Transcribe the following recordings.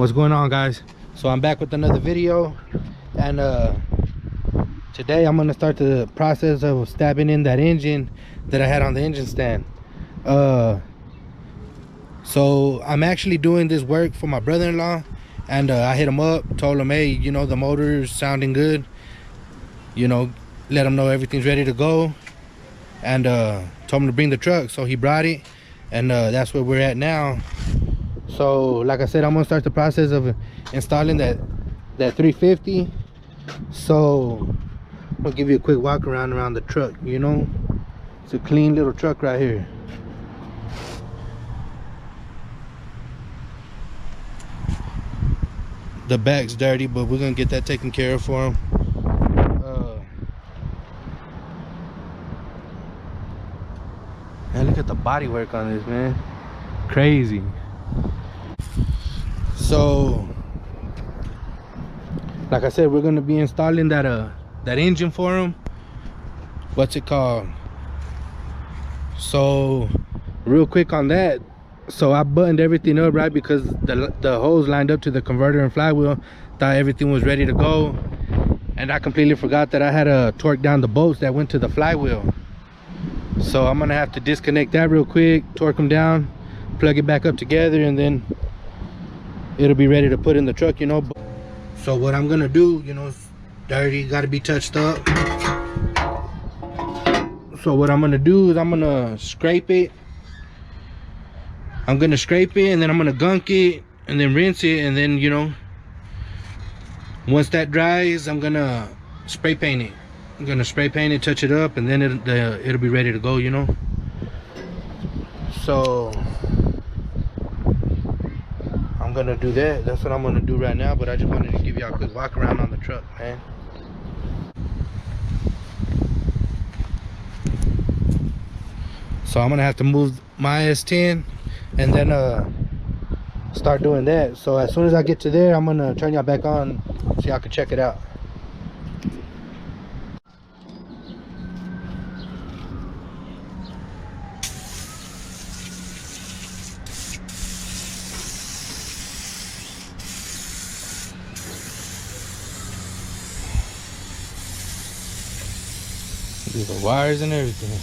What's going on, guys? So I'm back with another video, and today I'm gonna start the process of stabbing in that engine that I had on the engine stand. So I'm actually doing this work for my brother-in-law, and I hit him up, told him, hey, you know, the motor's sounding good, you know, let him know everything's ready to go, and told him to bring the truck. So he brought it, and that's where we're at now. So like I said, I'm gonna start the process of installing that 350. So I'll give you a quick walk around the truck. You know, it's a clean little truck right here. The back's dirty, but we're gonna get that taken care of for him. Man, look at the body work on this, man. Crazy. So like I said, we're gonna be installing that engine for him. What's it called? So real quick on that, so I buttoned everything up, right, because the hose lined up to the converter and flywheel. Thought everything was ready to go, and I completely forgot that I had to torque down the bolts that went to the flywheel. So I'm gonna have to disconnect that real quick, torque them down, plug it back up together, and then it'll be ready to put in the truck, you know. So what I'm gonna do, you know, it's dirty, gotta be touched up. So what I'm gonna do is I'm gonna scrape it. I'm gonna scrape it, and then I'm gonna gunk it, and then rinse it, and then, you know, once that dries, I'm gonna spray paint it. I'm gonna spray paint it, touch it up, and then it'll be ready to go, you know. So I'm gonna do that. That's what I'm gonna do right now, but I just wanted to give y'all a quick walk around on the truck, man. So I'm gonna have to move my S10 and then start doing that. So as soon as I get to there, I'm gonna turn y'all back on so y'all can check it out. These are wires and everything.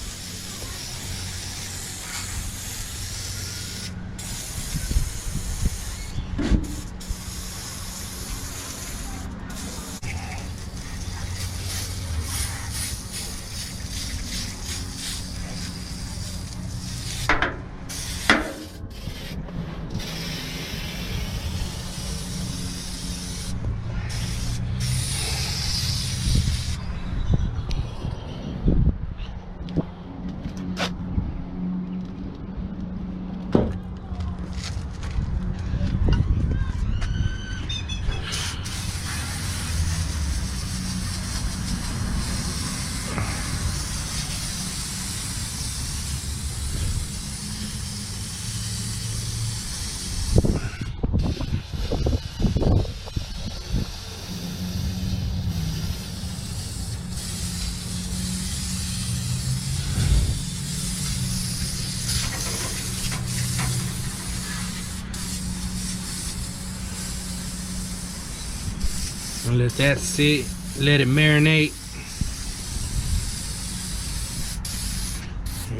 And let that sit, let it marinate.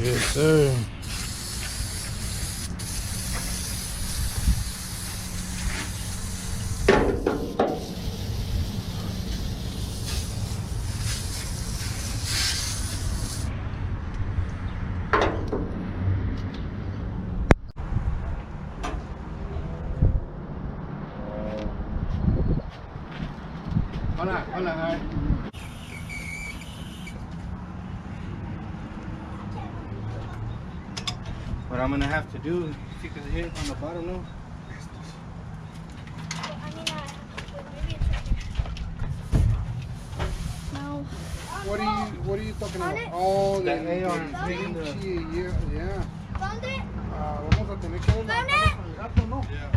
Yes, sir. Hola. What I'm gonna have to do is stick his head on the bottom now. No. What are you talking about? Oh, that A on yeah. Found it? Vamos a tener que ver Found it? con el gato, ¿no? Yeah.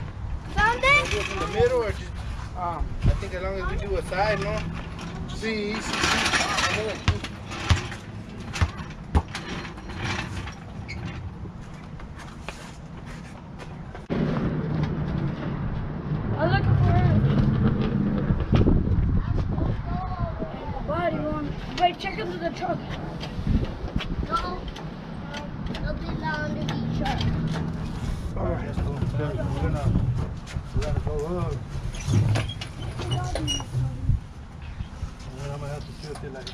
Found it? In the middle, or just, I think as long as we do a side, no? Sí. Hola, under the truck. No. They'll be down to the truck. Alright, let's go. We're gonna go up. And then I'm gonna have to tilt it like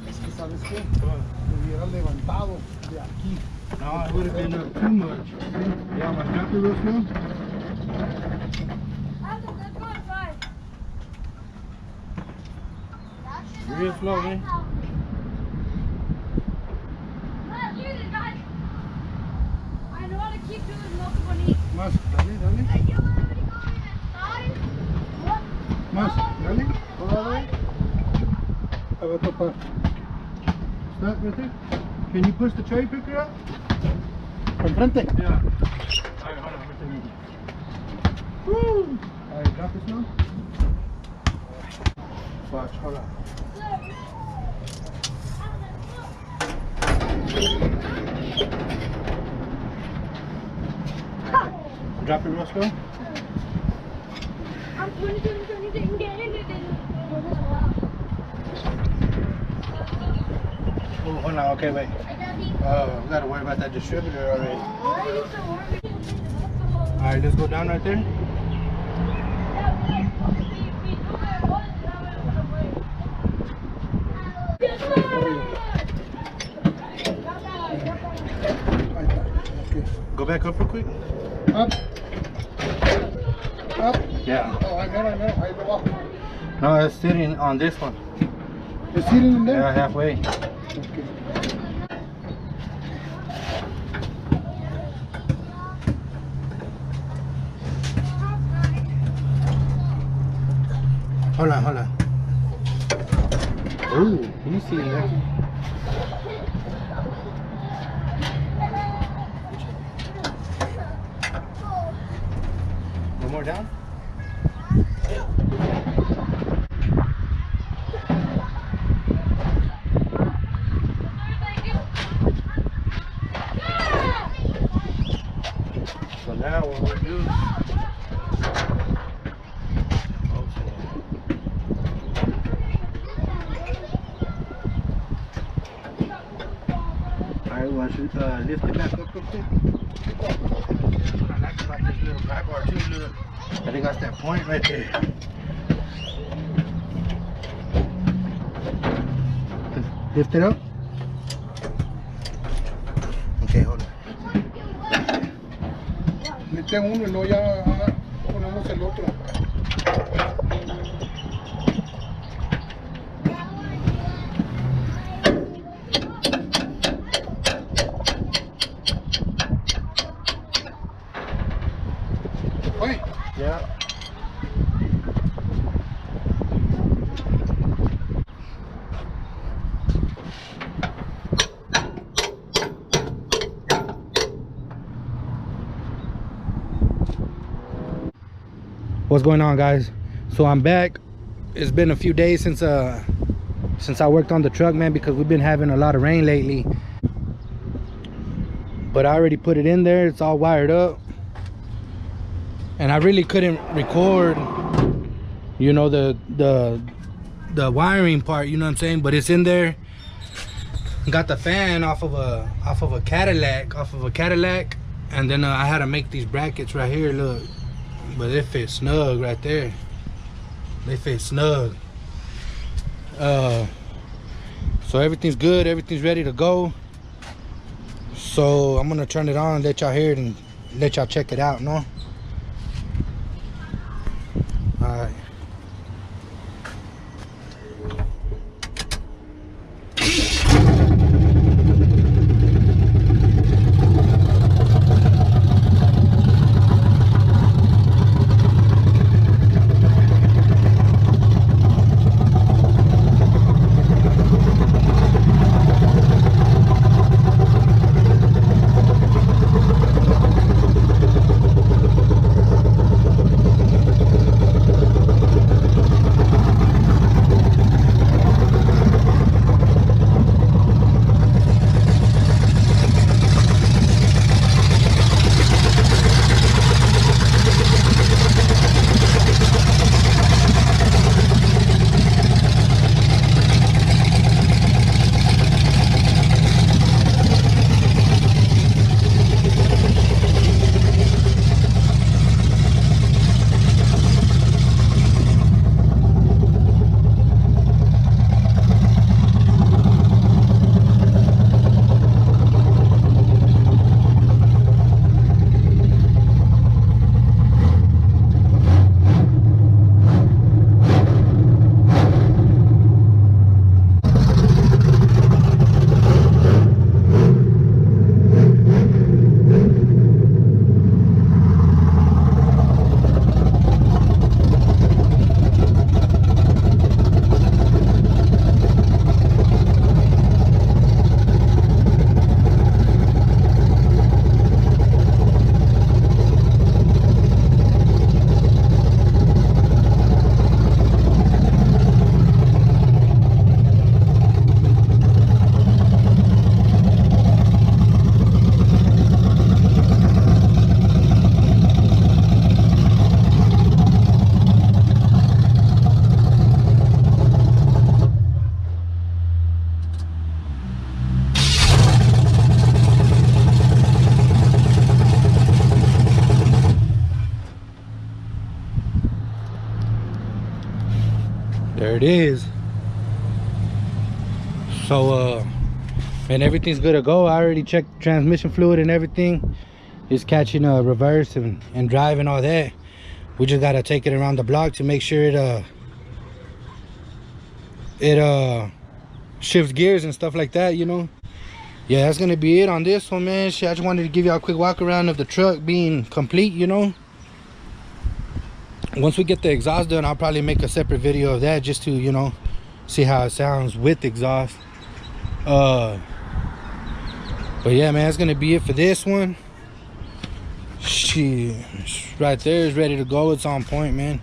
Es que, ¿sabes qué? Lo hubiera levantado de aquí. no, it would have been up too much. Yeah, I'm gonna drop it real slow. Let's go inside. Real slow, man. Look at this, guys. I know how to keep doing multiple knees. Más, dale, dale. Like, you want me to go inside? What? Más, dale. Todo dale. Ahí va a topar. Stop right there. Can you push the tray picker up? Enfrente. Yeah. Alright, hold on. Woo! Alright, drop this now. Watch, hold on. Drop it real slow. I'm 20. Oh, hold on. Okay, wait. We gotta worry about that distributor already. Why are you so worried? Alright, let's go down right there. Ahí está. Ok. Go back up real quick. Up. Up. Yeah. Oh, I know. Ahí lo bajo. No, it's sitting on this one. ¿Es sitting in there? Yeah, halfway. Okay. Hold on. Ooh, you see that? One more down? So now what we'll do. Alright, well, I should lift it back up real quick. I like about this little dry bar too, look. I think that's that point right there. Lift it up. Okay, hold on. Mete uno y luego ya ponemos el otro. Oye, Yeah. What's going on, guys? So I'm back. It's been a few days since I worked on the truck, man, because we've been having a lot of rain lately. But I already put it in there. It's all wired up. And I really couldn't record, you know, the wiring part, you know what I'm saying? But it's in there. Got the fan off of a Cadillac, and then I had to make these brackets right here, look. But they fit snug right there. They fit snug. So everything's good, everything's ready to go. So I'm gonna turn it on, let y'all hear it, and let y'all check it out, no? Alright. There it is. So and everything's good to go. I already checked transmission fluid and everything. It's catching reverse and drive and all that. We just gotta take it around the block to make sure it shifts gears and stuff like that, you know. Yeah, that's gonna be it on this one, man. Shit, I just wanted to give y'all a quick walk around of the truck being complete, you know. Once we get the exhaust done, I'll probably make a separate video of that just to, you know, see how it sounds with exhaust. But yeah, man, that's gonna be it for this one. Shit, right there is ready to go. It's on point, man.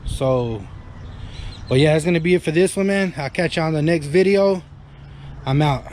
So, but yeah, that's gonna be it for this one, man. I'll catch you on the next video. I'm out.